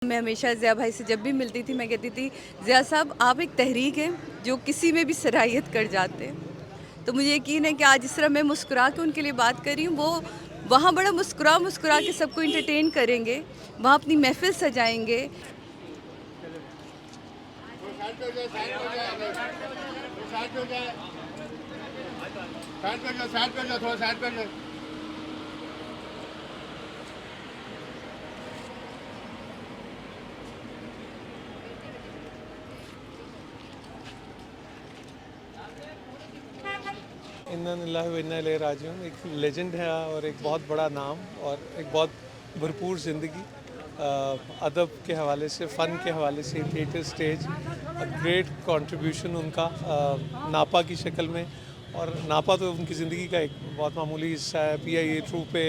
मैं हमेशा ज़िया भाई से जब भी मिलती थी मैं कहती थी, ज़िया साहब आप एक तहरीक हैं जो किसी में भी सराहियत कर जाते हैं। तो मुझे यकीन है कि आज जिस तरह मैं मुस्कुरा के उनके लिए बात कर रही हूँ, वो वहाँ बड़ा मुस्कुरा के सबको एंटरटेन करेंगे, वहाँ अपनी महफ़िल सजाएँगे। इन्ना लिल्लाहि व इन्ना इलैहि राजिऊन। एक लेजेंड है और एक बहुत बड़ा नाम और एक बहुत भरपूर ज़िंदगी अदब के हवाले से, फ़न के हवाले से, थिएटर, स्टेज, ग्रेट कंट्रीब्यूशन उनका नापा की शक्ल में। और नापा तो उनकी ज़िंदगी का एक बहुत मामूली हिस्सा है। PIA ट्रू पे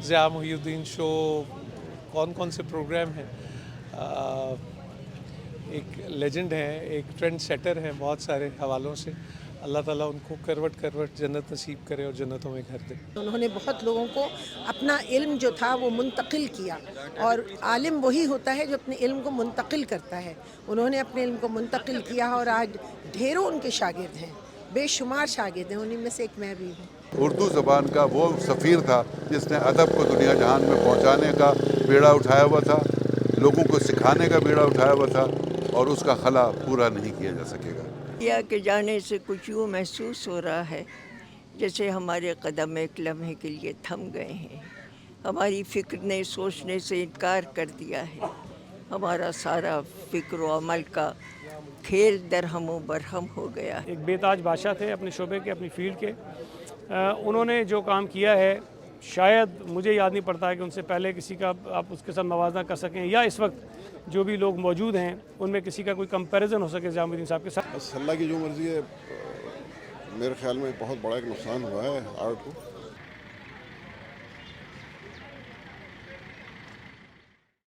ज़िया मोहिउद्दीन शो, कौन कौन से प्रोग्राम हैं। एक लेजेंड हैं, एक ट्रेंड सेटर हैं बहुत सारे हवालों से। अल्लाह ताला उनको करवट करवट जन्नत नसीब करे और जन्नतों में घर दे। उन्होंने बहुत लोगों को अपना इल्म जो था वो मुंतकिल किया, और आलिम वही होता है जो अपने इल्म को मुंतकिल करता है। उन्होंने अपने इल्म को मुंतकिल किया और आज ढेरों उनके शागिर्द हैं, बेशुमार शागिर्द हैं, उन्हीं में से एक मैं भी हूँ। उर्दू ज़बान का वो सफ़ीर था जिसने अदब को दुनिया जहान में पहुंचाने का बीड़ा उठाया हुआ था, लोगों को सिखाने का बीड़ा उठाया हुआ था, और उसका खला पूरा नहीं किया जा सकेगा। ज़िया के जाने से कुछ यूँ महसूस हो रहा है जैसे हमारे कदम एक लम्हे के लिए थम गए हैं। हमारी फ़िक्र ने सोचने से इनकार कर दिया है। हमारा सारा फ़िक्र व अमल का खेल दरहम व बरहम हो गया। एक बेताज बादशाह थे अपने शोबे के, अपनी फील्ड के। उन्होंने जो काम किया है, शायद मुझे याद नहीं पड़ता है कि उनसे पहले किसी का आप उसके साथ मवाजना कर सकें, या इस वक्त जो भी लोग मौजूद हैं उनमें किसी का कोई कंपैरिजन हो सके ज़ियाउद्दीन साहब के साथ। बस अल्लाह की जो मर्ज़ी है। मेरे ख्याल में बहुत बड़ा एक नुकसान हुआ है आर्ट को।